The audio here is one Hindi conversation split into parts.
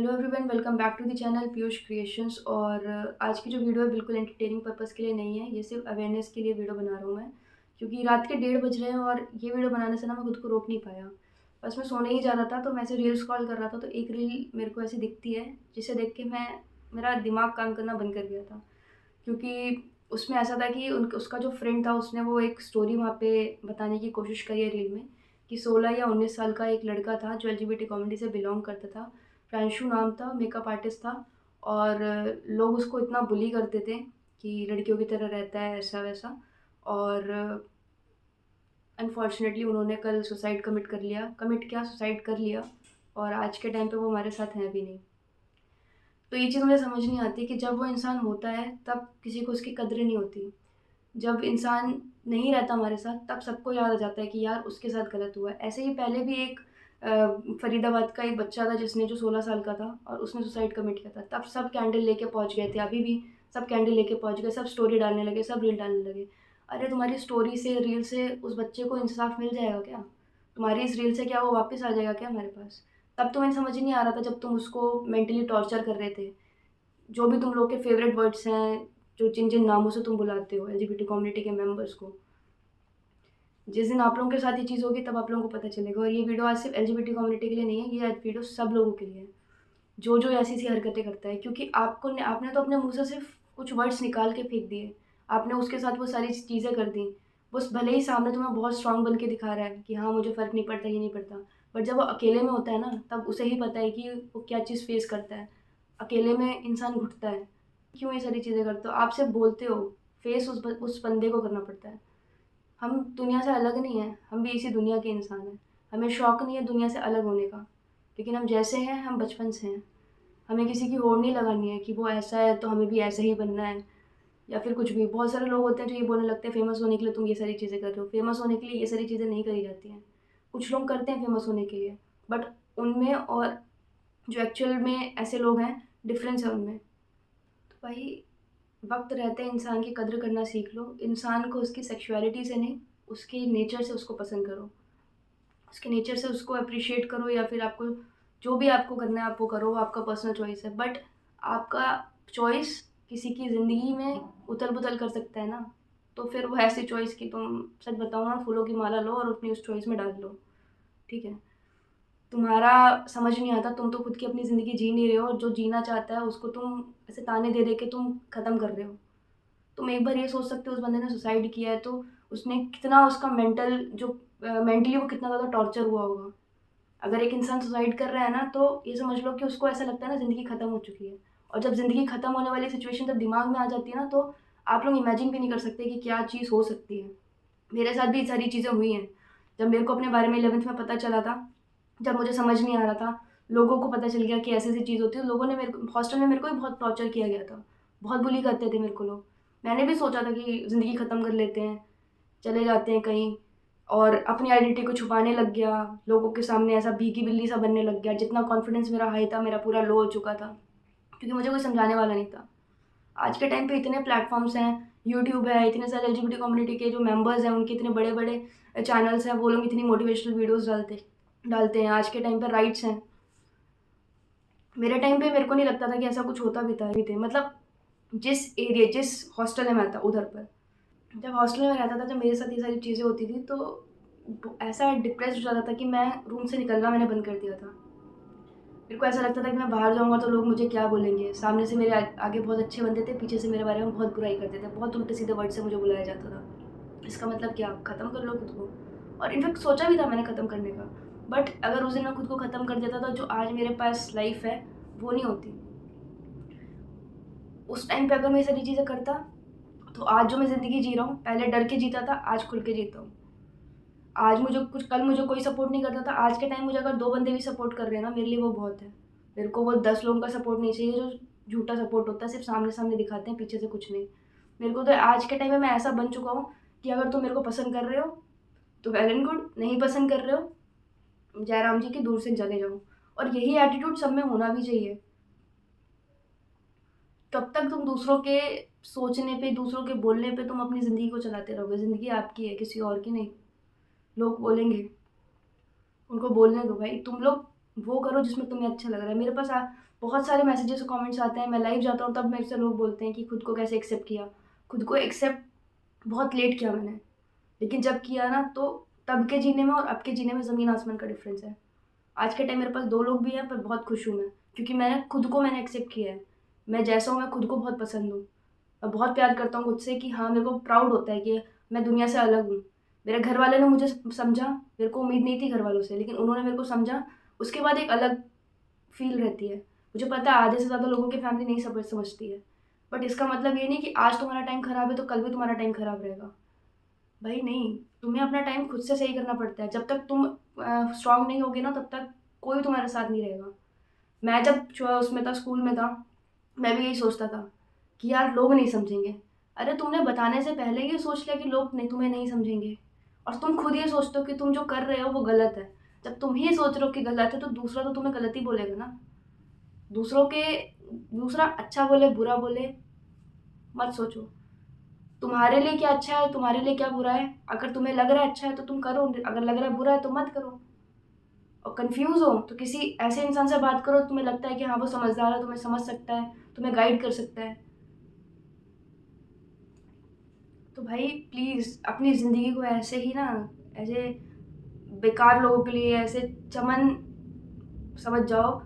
Hello everyone, welcome back to the channel Piyush creations. और आज की जो वीडियो है बिल्कुल एंटरटेनिंग पर्पस के लिए नहीं है, ये सिर्फ अवेयरनेस के लिए वीडियो बना रहा हूँ मैं। क्योंकि रात के 1:30 बज रहे हैं और ये वीडियो बनाने से ना मैं खुद को रोक नहीं पाया। बस मैं सोने ही जा रहा था तो मैं ऐसे रील स्क्रॉल कर रहा था तो एक रील मेरे को ऐसी दिखती है जिसे देख के मेरा दिमाग काम करना बंद कर गया था। क्योंकि उसमें ऐसा था कि उसका जो फ्रेंड था उसने वो एक स्टोरी वहाँ पे बताने की कोशिश करी है रील में कि 16 या 19 साल का एक लड़का था जो एलजीबीटी कम्युनिटी से बिलोंग करता था। प्रांशु नाम था, मेकअप आर्टिस्ट था। और लोग उसको इतना बुली करते थे कि लड़कियों की तरह रहता है ऐसा वैसा। और अनफॉर्चुनेटली उन्होंने कल सुसाइड कर लिया। और आज के टाइम पे वो हमारे साथ हैं भी नहीं। तो ये चीज़ मुझे समझ नहीं आती कि जब वो इंसान होता है तब किसी को उसकी कद्र नहीं होती। जब इंसान नहीं रहता हमारे साथ तब सबको याद आ जाता है कि यार उसके साथ गलत हुआ है। ऐसे ही पहले भी एक फरीदाबाद का एक बच्चा था जिसने जो 16 साल का था और उसने सुसाइड कमिट किया था। तब सब कैंडल लेके पहुंच गए थे, अभी भी सब कैंडल लेके पहुंच गए, सब स्टोरी डालने लगे, सब रील डालने लगे। अरे तुम्हारी स्टोरी से, रील से उस बच्चे को इंसाफ मिल जाएगा क्या? तुम्हारी इस रील से क्या वो वापस आ जाएगा क्या हमारे पास? तब तो मैंने समझ ही नहीं आ रहा था जब तुम उसको मेंटली टॉर्चर कर रहे थे। जो भी तुम लोग के फेवरेट वर्ड्स हैं, जो जिन जिन नामों से तुम बुलाते हो एलजीबीटी कम्युनिटी के मेंबर्स को, जिस दिन आप लोगों के साथ ये चीज़ होगी तब आप लोगों को पता चलेगा। और ये वीडियो आज सिर्फ एलजीबीटी कम्युनिटी के लिए नहीं है, ये वीडियो सब लोगों के लिए है जो जो ऐसी ऐसी हरकतें करता है। क्योंकि आपने तो अपने मुंह से सिर्फ कुछ वर्ड्स निकाल के फेंक दिए, आपने उसके साथ वो सारी चीज़ें कर दी। वो भले ही सामने तुम्हें बहुत स्ट्रांग बन के दिखा रहा है कि हाँ मुझे फ़र्क नहीं पड़ता, ये नहीं पड़ता। बट जब वो अकेले में होता है ना तब उसे ही पता है कि वो क्या चीज़ फेस करता है। अकेले में इंसान घुटता है। क्यों ये सारी चीज़ें करते हो? आप सिर्फ बोलते हो, फेस उस बंदे को करना पड़ता है। हम दुनिया से अलग नहीं हैं, हम भी इसी दुनिया के इंसान हैं। हमें शौक नहीं है दुनिया से अलग होने का, लेकिन हम जैसे हैं हम बचपन से हैं। हमें किसी की होड़ नहीं लगानी है कि वो ऐसा है तो हमें भी ऐसा ही बनना है, या फिर कुछ भी। बहुत सारे लोग होते हैं जो ये बोलने लगते हैं फेमस होने के लिए तुम ये सारी चीज़ें कर रहे हो। फेमस होने के लिए ये सारी चीज़ें नहीं करी जाती हैं। कुछ लोग करते हैं फेमस होने के लिए, बट उनमें और जो एक्चुअल में ऐसे लोग हैं, डिफरेंस है उनमें। तो भाई, वक्त रहते इंसान की कद्र करना सीख लो। इंसान को उसकी सेक्सुअलिटी से नहीं, उसके नेचर से उसको पसंद करो। उसके नेचर से उसको अप्रिशिएट करो, या फिर आपको जो भी आपको करना है आप वो करो, वो आपका पर्सनल चॉइस है। बट आपका चॉइस किसी की ज़िंदगी में उथल-पुथल कर सकता है ना, तो फिर वो ऐसी चॉइस की तुम, सच बताऊँ ना, फूलों की माला लो और अपनी उस चॉइस में डाल लो, ठीक है? तुम्हारा समझ नहीं आता, तुम तो खुद की अपनी ज़िंदगी जी नहीं रहे हो और जो जीना चाहता है उसको तुम ऐसे ताने दे-दे के तुम ख़त्म कर रहे हो। तुम एक बार ये सोच सकते हो उस बंदे ने सुसाइड किया है तो उसने कितना, उसका मेंटली वो कितना ज़्यादा टॉर्चर हुआ होगा। अगर एक इंसान सुसाइड कर रहा है ना तो ये समझ लो कि उसको ऐसा लगता है ना ज़िंदगी ख़त्म हो चुकी है। और जब ज़िंदगी ख़त्म होने वाली सिचुएशन जब दिमाग में आ जाती है ना तो आप लोग इमेजिन भी नहीं कर सकते कि क्या चीज़ हो सकती है। मेरे साथ भी ये सारी चीज़ें हुई हैं। जब मेरे को अपने बारे में 11th में पता चला था, जब मुझे समझ नहीं आ रहा था, लोगों को पता चल गया कि ऐसी-ऐसी चीज़ होती है। लोगों ने मेरे को हॉस्टल में, मेरे को भी बहुत टॉर्चर किया गया था। बहुत बुली करते थे मेरे को लोग। मैंने भी सोचा था कि ज़िंदगी ख़त्म कर लेते हैं, चले जाते हैं कहीं, और अपनी आइडेंटिटी को छुपाने लग गया। लोगों के सामने ऐसा भीगी बिल्ली सा बनने लग गया। जितना कॉन्फिडेंस मेरा हाई था, मेरा पूरा लो हो चुका था, क्योंकि मुझे कोई समझाने वाला नहीं था। आज के टाइम पे इतने प्लेटफ़ॉर्म्स हैं, यूट्यूब है, इतने सारे एलजीबीटी कम्युनिटी के जो मेंबर्स हैं, उनके इतने बड़े-बड़े चैनल्स हैं, वो लोग इतनी मोटिवेशनल वीडियोज़ डालते डालते हैं। आज के टाइम पे राइट्स हैं। मेरे टाइम पे मेरे को नहीं लगता था कि ऐसा कुछ होता भी थे। मतलब जिस हॉस्टल में मैं था उधर पर, जब हॉस्टल में रहता था, जब मेरे साथ ये सारी चीज़ें होती थी तो ऐसा डिप्रेस्ड हो जाता था कि मैं रूम से निकलना मैंने बंद कर दिया था। मेरे को ऐसा लगता था कि मैं बाहर जाऊँगा तो लोग मुझे क्या बोलेंगे। सामने से मेरे आगे बहुत अच्छे बंदे थे, पीछे से मेरे बारे में बहुत बुराई करते थे। बहुत उल्टे-सीधे वर्ड से मुझे बुलाया जाता था। इसका मतलब क्या? ख़त्म कर लो खुद को। और इनफैक्ट सोचा भी था मैंने ख़त्म करने का। बट अगर उस दिन मैं खुद को ख़त्म कर देता तो जो आज मेरे पास लाइफ़ है, वो नहीं होती। उस टाइम पे अगर मैं ये सारी चीज़ें करता, तो आज जो मैं ज़िंदगी जी रहा हूँ, पहले डर के जीता था, आज खुल के जीता हूँ। कल मुझे कोई सपोर्ट नहीं करता था, आज के टाइम मुझे अगर 2 बंदे भी सपोर्ट कर रहे हैं ना, मेरे लिए वो बहुत है। मेरे को वो 10 लोगों का सपोर्ट नहीं चाहिए जो झूठा सपोर्ट होता है, सिर्फ़ सामने-सामने दिखाते हैं, पीछे से कुछ नहीं। मेरे को तो आज के टाइम में मैं ऐसा बन चुका हूँ कि अगर तुम मेरे को पसंद कर रहे हो, तो वेल एंड गुड, नहीं पसंद कर रहे हो, जय राम जी की, दूर से चले जाओ। और यही एटीट्यूड सब में होना भी चाहिए। कब तक तुम दूसरों के सोचने पे, दूसरों के बोलने पे तुम अपनी ज़िंदगी को चलाते रहोगे? ज़िंदगी आपकी है, किसी और की नहीं। लोग बोलेंगे, उनको बोलने दो भाई। तुम लोग वो करो जिसमें तुम्हें अच्छा लग रहा है। मेरे पास बहुत सारे मैसेजेस और कमेंट्स आते हैं, मैं लाइव जाता हूँ तब मेरे से लोग बोलते हैं कि खुद को कैसे एक्सेप्ट किया। खुद को एक्सेप्ट बहुत लेट किया मैंने, लेकिन जब किया ना तो तब के जीने में और अब के जीने में ज़मीन आसमान का डिफरेंस है। आज के टाइम मेरे पास 2 लोग भी हैं, पर बहुत खुश हूँ मैं, क्योंकि मैंने एक्सेप्ट किया है। मैं जैसा हूँ मैं खुद को बहुत पसंद हूँ। मैं बहुत प्यार करता हूँ खुद से कि हाँ, मेरे को प्राउड होता है कि मैं दुनिया से अलग हूँ। मेरे घर वाले ने मुझे समझा, मेरे को उम्मीद नहीं थी घर वालों से, लेकिन उन्होंने मेरे को समझा। उसके बाद एक अलग फ़ील रहती है। मुझे पता है आधे से ज़्यादा लोगों की फैमिली नहीं समझती है। बट इसका मतलब ये नहीं कि आज तुम्हारा टाइम ख़राब है तो कल भी तुम्हारा टाइम ख़राब रहेगा। भाई नहीं, तुम्हें अपना टाइम खुद से सही करना पड़ता है। जब तक तुम स्ट्रांग नहीं होगे ना, तब तक कोई तुम्हारे साथ नहीं रहेगा। मैं जब उसमें था, स्कूल में था, मैं भी यही सोचता था कि यार लोग नहीं समझेंगे। अरे तुमने बताने से पहले ही सोच लिया कि लोग नहीं, तुम्हें नहीं समझेंगे। और तुम खुद ये सोचते हो कि तुम जो कर रहे हो वो गलत है। जब तुम ही सोच रहे हो कि गलत है तो दूसरा तो तुम्हें गलत ही बोलेगा ना। दूसरों के दूसरा अच्छा बोले बुरा बोले मत सोचो। तुम्हारे लिए क्या अच्छा है, तुम्हारे लिए क्या बुरा है। अगर तुम्हें लग रहा है अच्छा है तो तुम करो, अगर लग रहा है बुरा है तो मत करो। और कंफ्यूज हो तो किसी ऐसे इंसान से बात करो, तुम्हें लगता है कि हाँ वो समझदार है, तुम्हें समझ सकता है, तुम्हें गाइड कर सकता है। तो भाई प्लीज़ अपनी ज़िंदगी को ऐसे ही ना, ऐसे बेकार लोगों के लिए, ऐसे चमन समझ जाओ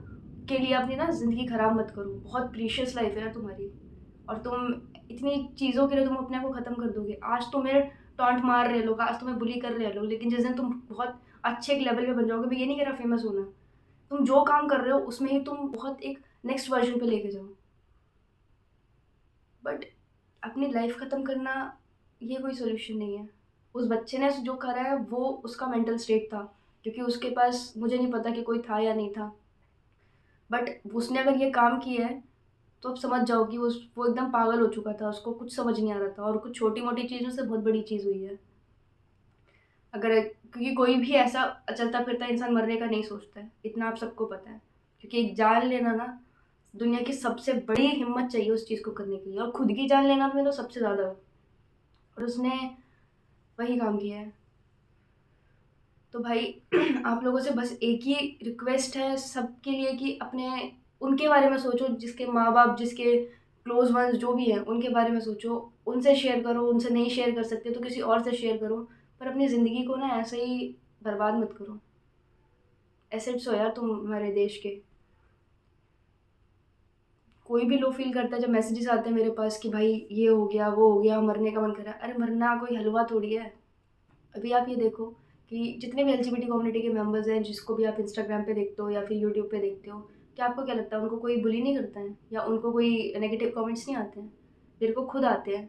के लिए अपनी ना ज़िंदगी ख़राब मत करो। बहुत प्रीशियस लाइफ है यार तुम्हारी। और तुम इतनी चीज़ों के लिए तुम अपने आप को ख़त्म कर दोगे। आज तुम्हें टॉन्ट मार रहे हैं लोग, आज तुम्हें बुली कर रहे हैं लोग, लेकिन जिस दिन तुम बहुत अच्छे एक लेवल पे बन जाओगे, मैं ये नहीं कह रहा फेमस होना, तुम जो काम कर रहे हो उसमें ही तुम बहुत एक नेक्स्ट वर्जन पे लेके जाओ। बट अपनी लाइफ ख़त्म करना ये कोई सॉल्यूशन नहीं है। उस बच्चे ने जो करा है वो उसका मेंटल स्टेट था, क्योंकि उसके पास, मुझे नहीं पता कि कोई था या नहीं था, बट उसने अगर ये काम किया है तो अब समझ जाओ कि वो एकदम पागल हो चुका था, उसको कुछ समझ नहीं आ रहा था, और कुछ छोटी-मोटी चीज़ों से बहुत बड़ी चीज़ हुई है। अगर क्योंकि कोई भी ऐसा चलता-फिरता इंसान मरने का नहीं सोचता है, इतना आप सबको पता है। क्योंकि एक जान लेना ना, दुनिया की सबसे बड़ी हिम्मत चाहिए उस चीज़ को करने के लिए, और खुद की जान लेना में तो सबसे ज़्यादा है। और उसने वही काम किया है। तो भाई आप लोगों से बस एक ही रिक्वेस्ट है सबके लिए कि अपने उनके बारे में सोचो, जिसके माँ-बाप, जिसके क्लोज़ वन्स जो भी हैं, उनके बारे में सोचो। उनसे शेयर करो, उनसे नहीं शेयर कर सकते तो किसी और से शेयर करो। पर अपनी ज़िंदगी को ना ऐसे ही बर्बाद मत करो। एसेट्स हो यार तुम हमारे देश के। कोई भी लो फ़ील करता है जब मैसेजेस आते हैं मेरे पास कि भाई ये हो गया, वो हो गया, मरने का मन कर रहा है। अरे मरना कोई हलवा थोड़ी है। अभी आप ये देखो कि जितने भी एलजीबीटी कम्युनिटी के मेंबर्स हैं, जिसको भी आप इंस्टाग्राम पे देखते हो या फिर यूट्यूब पे देखते हो, क्या आपको क्या लगता है उनको कोई बुली नहीं करता है या उनको कोई नेगेटिव कमेंट्स नहीं आते हैं? मेरे को खुद आते हैं।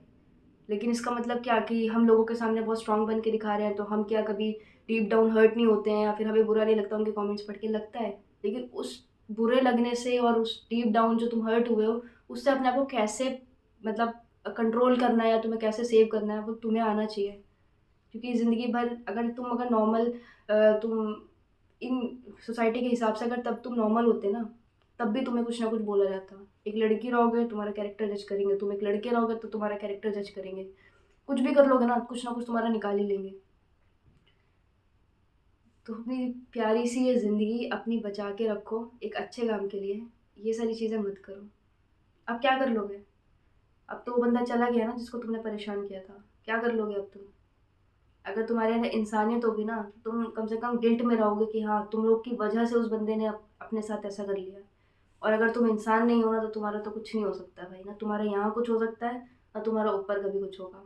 लेकिन इसका मतलब क्या कि हम लोगों के सामने बहुत स्ट्रांग बन के दिखा रहे हैं, तो हम क्या कभी डीप डाउन हर्ट नहीं होते हैं या फिर हमें बुरा नहीं लगता उनके कमेंट्स पढ़ के? लगता है। लेकिन उस बुरे लगने से और उस डीप डाउन जो तुम हर्ट हुए हो, उससे अपने आप को कैसे, मतलब कंट्रोल करना है या तुम्हें कैसे सेव करना है, वो तुम्हें आना चाहिए। क्योंकि ज़िंदगी भर अगर नॉर्मल तुम इन सोसाइटी के हिसाब से अगर तब तुम नॉर्मल होते ना, तब भी तुम्हें कुछ ना कुछ बोला जाता। एक लड़की रहोगे तुम्हारा कैरेक्टर जज करेंगे, तुम एक लड़के रहोगे तो तुम्हारा कैरेक्टर जज करेंगे। कुछ भी कर लोगे ना कुछ तुम्हारा निकाल ही लेंगे। तो अपनी प्यारी सी ये ज़िंदगी अपनी बचा के रखो एक अच्छे काम के लिए। ये सारी चीज़ें मत करो। अब क्या कर लोगे? अब तो वो बंदा चला गया ना जिसको तुमने परेशान किया था। क्या कर लोगे अब तुम? अगर तुम्हारे अंदर इंसानियत होगी ना, तो तुम कम से कम गिल्ट में रहोगे कि हाँ, तुम लोग की वजह से उस बंदे ने अपने साथ ऐसा कर लिया। और अगर तुम इंसान नहीं हो ना, तो तुम्हारा तो कुछ नहीं हो सकता भाई। ना तुम्हारा यहाँ कुछ हो सकता है, ना तुम्हारा ऊपर कभी कुछ होगा।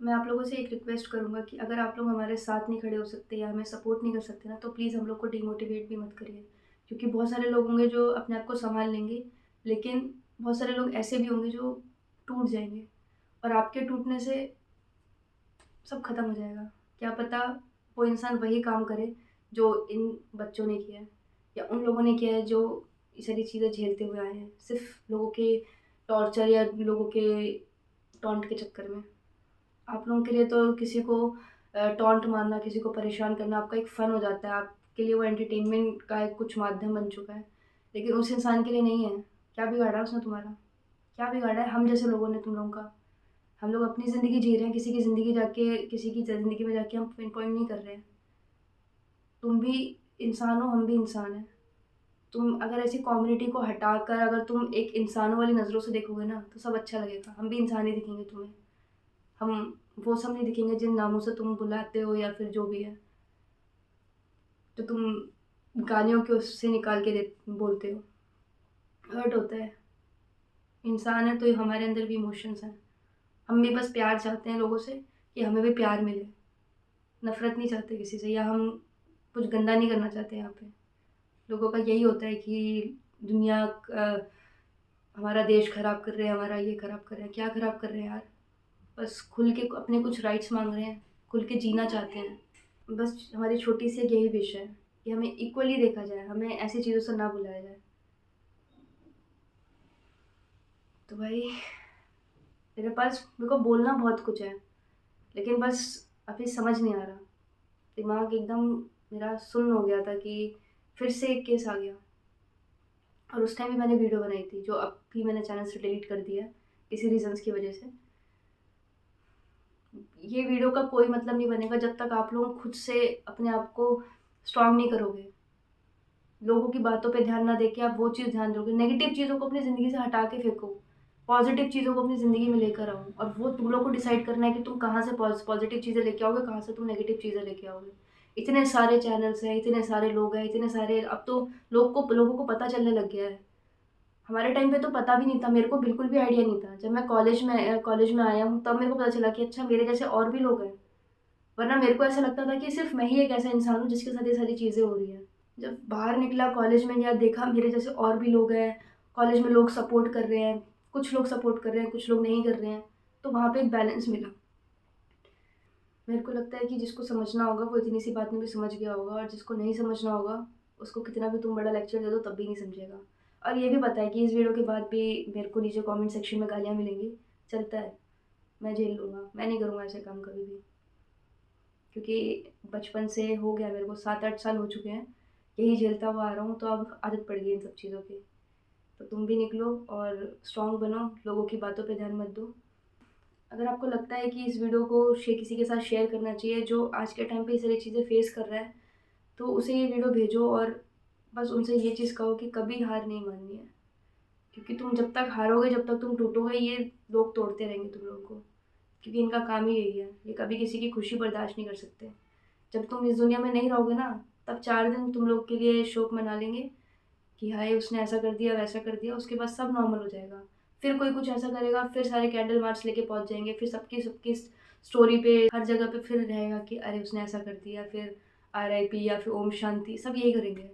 मैं आप लोगों से एक रिक्वेस्ट करूँगा कि अगर आप लोग हमारे साथ नहीं खड़े हो सकते या हमें सपोर्ट नहीं कर सकते ना, तो प्लीज़ हम लोग को डिमोटिवेट भी मत करिए। क्योंकि बहुत सारे लोग होंगे जो अपने आप को सँभाल लेंगे, लेकिन बहुत सारे लोग ऐसे भी होंगे जो टूट जाएँगे। और आपके टूटने से सब खत्म हो जाएगा। क्या पता वो इंसान वही काम करे जो इन बच्चों ने किया है या उन लोगों ने किया है जो ये सारी चीज़ें झेलते हुए आए हैं, सिर्फ़ लोगों के टॉर्चर या लोगों के टॉन्ट के चक्कर में। आप लोगों के लिए तो किसी को टॉन्ट मारना, किसी को परेशान करना आपका एक फ़न हो जाता है, आपके लिए वो एंटरटेनमेंट का एक कुछ माध्यम बन चुका है। लेकिन उस इंसान के लिए नहीं है। क्या बिगाड़ा उसने तुम्हारा? क्या बिगाड़ा है हम जैसे लोगों ने तुम लोगों का? हम लोग अपनी ज़िंदगी जी रहे हैं, किसी की ज़िंदगी में जाके हम पिन पॉइंट नहीं कर रहे हैं। तुम भी इंसान हो, हम भी इंसान हैं। तुम अगर ऐसी कम्युनिटी को हटाकर अगर तुम एक इंसानों वाली नज़रों से देखोगे ना, तो सब अच्छा लगेगा। हम भी इंसान ही दिखेंगे तुम्हें। हम वो सब नहीं दिखेंगे जिन नामों से तुम बुलाते हो या फिर जो भी है, जो तुम गालियों के उससे निकाल के बोलते हो। हर्ट होता है। इंसान है तो हमारे अंदर भी इमोशंस हैं। हम भी बस प्यार चाहते हैं लोगों से, कि हमें भी प्यार मिले। नफ़रत नहीं चाहते किसी से, या हम कुछ गंदा नहीं करना चाहते यहाँ पे। लोगों का यही होता है कि दुनिया हमारा देश ख़राब कर रहे हैं, हमारा ये ख़राब कर रहे हैं। क्या ख़राब कर रहे हैं यार? बस खुल के अपने कुछ राइट्स माँग रहे हैं, खुल के जीना चाहते हैं। बस हमारी छोटी सी एक यही विश है कि हमें इक्वली देखा जाए, हमें ऐसी चीज़ों से ना बुलाया जाए। तो भाई, मेरे को बोलना बहुत कुछ है, लेकिन बस अभी समझ नहीं आ रहा। दिमाग एकदम मेरा सुन्न हो गया था कि फिर से एक केस आ गया। और उस टाइम भी मैंने वीडियो बनाई थी, जो अब भी मैंने चैनल से डिलीट कर दिया किसी रीज़न्स की वजह से। ये वीडियो का कोई मतलब नहीं बनेगा जब तक आप लोग खुद से अपने आप को स्ट्रॉन्ग नहीं करोगे। लोगों की बातों पे ध्यान ना देके आप वो चीज़ ध्यान दोगे। नेगेटिव चीज़ों को अपनी ज़िंदगी से हटा के फेंको। पॉजिटिव चीज़ों को अपनी ज़िंदगी में लेकर आओ, और वो तुम लोग को डिसाइड करना है कि तुम कहाँ से पॉजिटिव चीज़ें लेके आओगे, कहाँ से तुम नेगेटिव चीज़ें लेके आओगे। इतने सारे चैनल्स हैं, इतने सारे लोग हैं, इतने सारे, अब तो लोगों को पता चलने लग गया है। हमारे टाइम पे तो पता भी नहीं था, मेरे को बिल्कुल भी आइडिया नहीं था। जब मैं कॉलेज में आया हूँ, तब मेरे को पता चला कि अच्छा, मेरे जैसे और भी लोग हैं। वरना मेरे को ऐसा लगता था कि सिर्फ मैं ही एक ऐसा इंसान हूँ जिसके साथ ये सारी चीज़ें हो रही हैं। जब बाहर निकला कॉलेज में, या देखा मेरे जैसे और भी लोग हैं, कॉलेज में लोग सपोर्ट कर रहे हैं, कुछ लोग सपोर्ट कर रहे हैं, कुछ लोग नहीं कर रहे हैं, तो वहाँ पे एक बैलेंस मिला। मेरे को लगता है कि जिसको समझना होगा वो इतनी सी बात में भी समझ गया होगा, और जिसको नहीं समझना होगा उसको कितना भी तुम बड़ा लेक्चर दे दो तब भी नहीं समझेगा। और ये भी पता है कि इस वीडियो के बाद भी मेरे को नीचे कमेंट सेक्शन में गालियाँ मिलेंगी, चलता है, मैं झेल लूँगा। मैं नहीं करूँगा ऐसे काम कभी भी, क्योंकि बचपन से हो गया, मेरे को 7-8 साल हो चुके हैं यही झेलता हुआ आ रहा हूँ, तो अब आदत पड़ गई इन सब चीज़ों की। तो तुम भी निकलो और स्ट्रॉन्ग बनो, लोगों की बातों पे ध्यान मत दो। अगर आपको लगता है कि इस वीडियो को किसी के साथ शेयर करना चाहिए जो आज के टाइम पे ये सारी चीज़ें फेस कर रहा है, तो उसे ये वीडियो भेजो, और बस उनसे ये चीज़ कहो कि कभी हार नहीं माननी है। क्योंकि तुम जब तक हारोगे, जब तक तुम टूटोगे, ये लोग तोड़ते रहेंगे तुम लोगों को। क्योंकि इनका काम ही यही है, ये कभी किसी की खुशी बर्दाश्त नहीं कर सकते। जब तुम इस दुनिया में नहीं रहोगे ना, तब 4 दिन तुम लोग के लिए शोक मना लेंगे कि हाय उसने ऐसा कर दिया, वैसा कर दिया, उसके बाद सब नॉर्मल हो जाएगा। फिर कोई कुछ ऐसा करेगा, फिर सारे कैंडल मार्च लेके पहुँच जाएँगे, फिर सबकी सबकी स्टोरी पे, हर जगह पे फिर रहेगा कि अरे उसने ऐसा कर दिया, फिर आरआईपी या फिर ओम शांति, सब यही करेंगे।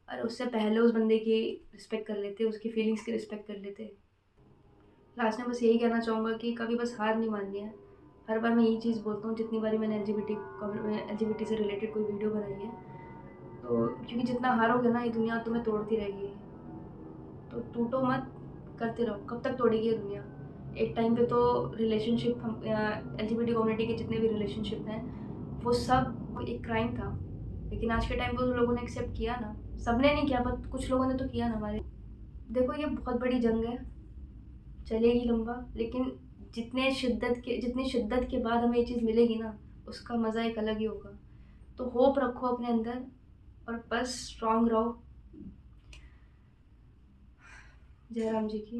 अरे उससे पहले उस बंदे की रिस्पेक्ट कर लेते, उसकी फीलिंग्स की रिस्पेक्ट कर लेते। लास्ट में बस यही कहना चाहूँगा कि कभी बस हार नहीं माननी है। हर बार मैं यही चीज़ बोलता हूँ, जितनी बारी मैंने एलजीबीटी से रिलेटेड कोई वीडियो बनाई है, तो क्योंकि जितना हारोगे ना, ये दुनिया तुम्हें तोड़ती रहेगी। तो टूटो मत, करते रहो। कब तक तोड़ेगी ये दुनिया? एक टाइम पे तो रिलेशनशिप, हम एलजीबीटी कम्युनिटी के जितने भी रिलेशनशिप हैं, वो सब एक क्राइम था। लेकिन आज के टाइम पे उन लोगों ने एक्सेप्ट किया ना। सबने नहीं किया, बट कुछ लोगों ने तो किया ना हमारे। देखो, ये बहुत बड़ी जंग है, चलेगी लंबा, लेकिन जितनी शिद्दत के बाद हमें ये चीज़ मिलेगी ना, उसका मज़ा एक अलग ही होगा। तो होप रखो अपने अंदर, और बस स्ट्रॉन्ग रहो। जय राम जी की।